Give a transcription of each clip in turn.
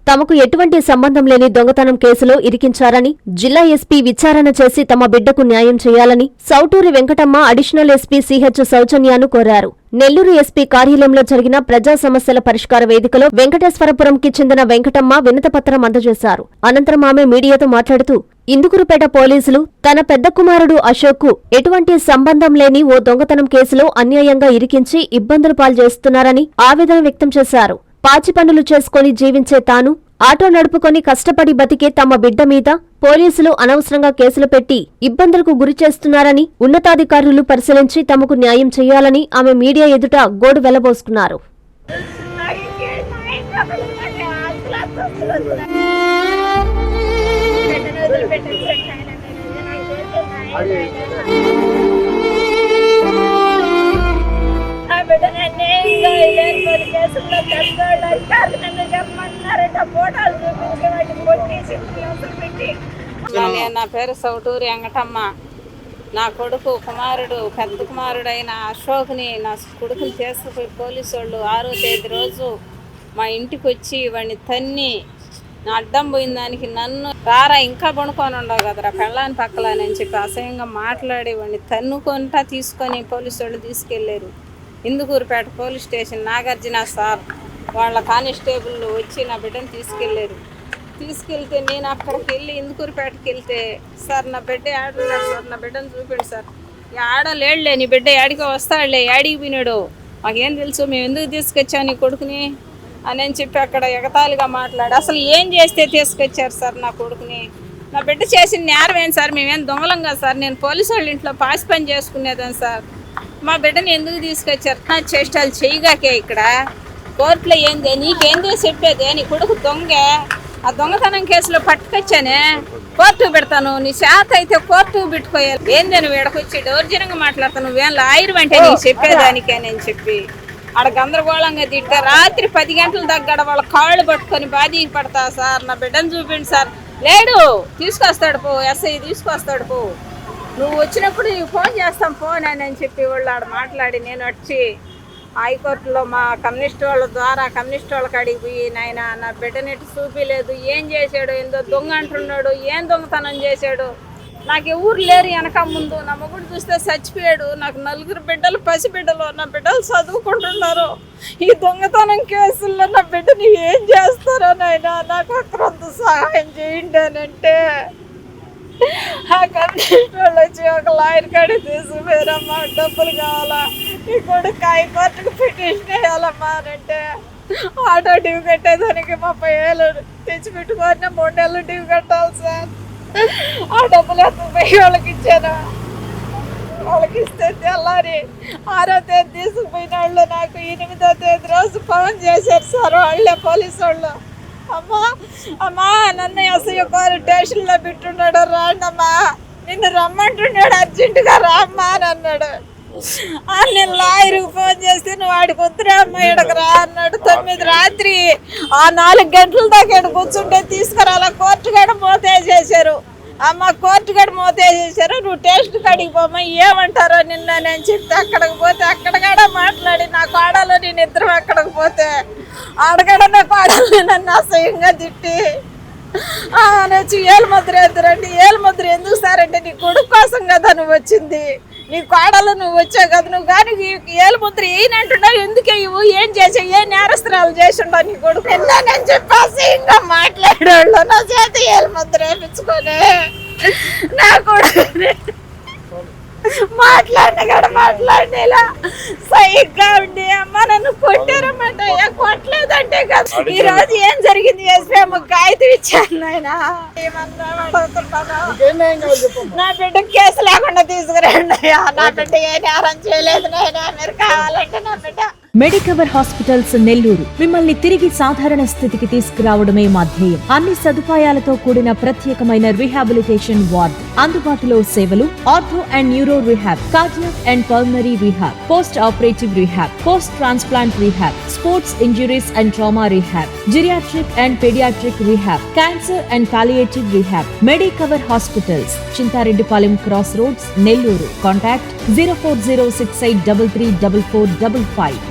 తమకు ఎటువంటి సంబంధం లేని దొంగతనం కేసులో ఇరికించారని, జిల్లా ఎస్పీ విచారణ చేసి తమ బిడ్డకు న్యాయం చేయాలని సౌటూరి వెంకటమ్మ అడిషనల్ ఎస్పీ సిహెచ్ సౌజన్యాను కోరారు. నెల్లూరు ఎస్పీ కార్యాలయంలో జరిగిన ప్రజా సమస్యల పరిష్కార వేదికలో వెంకటేశ్వరపురంకి చెందిన వెంకటమ్మ వినతిపత్రం అందజేశారు. అనంతరం ఆమె మీడియాతో మాట్లాడుతూ, ఇందుకూరుపేట పోలీసులు తన పెద్ద కుమారుడు అశోక్కు ఎటువంటి సంబంధం లేని ఓ దొంగతనం కేసులో అన్యాయంగా ఇరికించి ఇబ్బందులు పాల్చేస్తున్నారని ఆవేదన వ్యక్తం చేశారు. పాచి పనులు చేసుకుని జీవించే తాను ఆటో నడుపుకొని కష్టపడి బతికే తమ బిడ్డ మీద పోలీసులు అనవసరంగా కేసులు పెట్టి ఇబ్బందులకు గురి చేస్తున్నారని ఉన్నతాధికారులు పరిశీలించి తమకు న్యాయం చేయాలని ఆమె మీడియా ఎదుట గోడు వెళ్లబోసుకున్నారు. నా పేరు సౌటూరి వెంకటమ్మ. నా కొడుకు కుమారుడు పెద్ద కుమారుడైన అశోక్ని నా కొడుకుని తీసుకుపోయి పోలీసు వాళ్ళు 6వ తేదీ రోజు మా ఇంటికి వచ్చి వాడిని తన్ని నా అడ్డం పోయిన దానికి నన్ను రారా ఇంకా పడుకొని ఉండవు కదరా పెళ్ళాని పక్కలని చెప్పి అసహ్యంగా మాట్లాడి వాడిని తన్నుకుంటా తీసుకొని పోలీసు వాళ్ళు తీసుకెళ్లారు. Indukurupeta police station Nagarjuna sir వాళ్ళ కానిస్టేబుల్ వచ్చి నా బిడ్డను తీసుకెళ్తే నేను అక్కడికి వెళ్ళి ఇందుకూరుపేటకి వెళ్తే, సార్ నా బిడ్డ ఆడున్నాడు సార్, నా బిడ్డను చూపిండు సార్. ఆడలేడులే నీ బిడ్డ యాడికి వస్తాడులే, యాడికి పోయినాడు, మాకేం తెలుసు, మేము ఎందుకు తీసుకొచ్చావు నీ కొడుకుని అని చెప్పి అక్కడ ఎగతాళిగా మాట్లాడి, అసలు ఏం చేస్తే తీసుకొచ్చారు సార్ నా కొడుకుని, నా బిడ్డ చేసిన నేరం ఏంటి సార్, మేమేం దొంగలం కదా సార్, నేను పోలీసు వాళ్ళ ఇంట్లో పాసి పని చేసుకునేదాన్ని సార్, మా బిడ్డని ఎందుకు తీసుకొచ్చారు, నా చేష్టాలు చేయగాకే ఇక్కడ కోర్టులో ఏంది నీకేందో చెప్పేదే, నీ కొడుకు దొంగే, ఆ దొంగతనం కేసులో పట్టుకొచ్చానే కోర్టుకు పెడతాను, నీ శాత అయితే కోర్టుకు పెట్టుకోయాలి, ఏంది నువ్వు ఎడకొచ్చి దౌర్జన్యంగా మాట్లాడతాను, నువ్వేం లాయర్ అంటే నీకు చెప్పేదానికే నేను చెప్పి ఆడ గందరగోళంగా తిట్టా. రాత్రి 10 గంటల దగ్గర వాళ్ళ కాళ్ళు పట్టుకొని బాధీకి పడతా సార్, నా బిడ్డను చూపిండి సార్, లేడు తీసుకొస్తాడు పో, ఎస్ఐ తీసుకొస్తాడు పో, నువ్వు వచ్చినప్పుడు నీకు ఫోన్ చేస్తాం ఫోన్ అని చెప్పి వాళ్ళు ఆడ మాట్లాడి, నేను వచ్చి హైకోర్టులో మా కమ్యూనిస్ట్ వాళ్ళ ద్వారా కమ్యూనిస్ట్ వాళ్ళకి అడిగి పోయి, నాయన నా బిడ్డనెట్టు చూపించలేదు, ఏం చేశాడు, ఏందో దొంగ అంటున్నాడు, ఏం దొంగతనం చేశాడు, నాకు ఎవరు లేరు వెనక ముందు, నా మొగుడు చూస్తే చచ్చిపోయాడు, నాకు 4 బిడ్డలు పసిబిడ్డలు, నా బిడ్డలు చదువుకుంటున్నారు, ఈ దొంగతనం కేసుల్లో నా బిడ్డని ఏం చేస్తారో నాయన నాకు అక్కడంత సహాయం చేయండి అని అంటే, ఆ కమ్యూనిస్ట్ వాళ్ళు వచ్చి ఒక లాయర్ కాడికి తీసుకుపోయారమ్మా, డబ్బులు కావాలా, ఈ కొడుకు హైకోర్టుకు పిటిషన్ వేయాలమ్మా అని అంటే, ఆటో డ్యూ కట్టేదానికి 30,000 తెచ్చిపెట్టుకొని 3 నెలలు డ్యూ కట్టాలి సార్, ఆ డబ్బులు ఎత్తుకుపోయి వాళ్ళకి ఇచ్చాను, వాళ్ళకి ఇస్తే తెల్లారి 6వ తేదీ తీసుకుపోయిన వాళ్ళు నాకు 8వ తేదీ రోజు ఫోన్ చేశారు సార్ వాళ్ళే పోలీసు వాళ్ళు, అమ్మా నన్ను ఎస్ఐ గారు స్టేషన్లో పెట్టున్నాడు, రాండమ్మా నిన్ను రమ్మంటున్నాడు, అర్జెంటుగా రామ్మా అని అన్నాడు. నేను లాయర్కి ఫోన్ చేస్తే నువ్వు వాడికి వద్దురా అమ్మ ఇక్కడికి రా అన్నాడు. 9 రాత్రి ఆ 4 గంటల దాకా ఇక్కడ కూర్చుంటే తీసుకురాలా, కోర్టు కాడ మోతేసేసారు, అమ్మ కోర్టు కాడ మోతేసేసారు, నువ్వు టేస్ట్ కాడికి పోమ్మా ఏమంటారో నిన్న నేను చెప్తే అక్కడికి పోతే అక్కడ కూడా మాట్లాడి నా కోడలు నేను ఇద్దరం అక్కడికి పోతే ఆడగడ నా కోడలు నన్ను అసహ్యంగా తిట్టి వచ్చి ఏలుముద్ర ఎదురండి, ఏలుముద్ర ఎందుకు సార్ అంటే నీ కొడుకు కోసం కదా నువ్వు వచ్చింది, నీ కోడలు నువ్వు వచ్చావు కదా, నువ్వు కానీ ఏలుముద్ర ఏనంటున్నావు, ఎందుకే ఇవ్వు, ఏం చేసావు, ఏ నేరస్త్రాలు చేసి ఉండవు నీ కొడుకు అని చెప్పి అసహ్యంగా మాట్లాడేవాళ్ళు, నా చేత ఏలుముద్ర వేయించుకొని నా కొడుకు మాట్లాడినేలా సైగ్గా ఉండి, అమ్మ నన్ను కొట్టారన్నమాట, కొట్టలేదంటే కదా ఈ రోజు ఏం జరిగింది ఎస్పీ కాగితం ఇచ్చాను నాయన, నా బిడ్డ కేసు లేకుండా తీసుకురండి, నా బిడ్డ ఏ నేరం చేయలేదు నాయన, మీరు కావాలంటే నా బిడ్డ. మెడికవర్ హాస్పిటల్స్ నెల్లూరు మిమ్మల్ని తిరిగి సాధారణ స్థితికి తీసుకురావడమే మా ధ్యేయం. అన్ని సదుపాయాలతో కూడిన ప్రత్యేకమైన రీహాబిలిటేషన్ వార్డ్, అందుబాటులో సేవలు ortho and neuro rehab, cardiac and pulmonary rehab, post operative rehab, post transplant rehab, sports injuries and trauma rehab, geriatric and paediatric rehab, cancer and palliative rehab. Medicover hospitals, Chintareddypalem cross roads, Nellore. Contact 0406833455.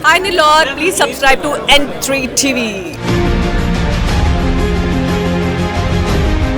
Hi Nilor, please subscribe to N3 TV.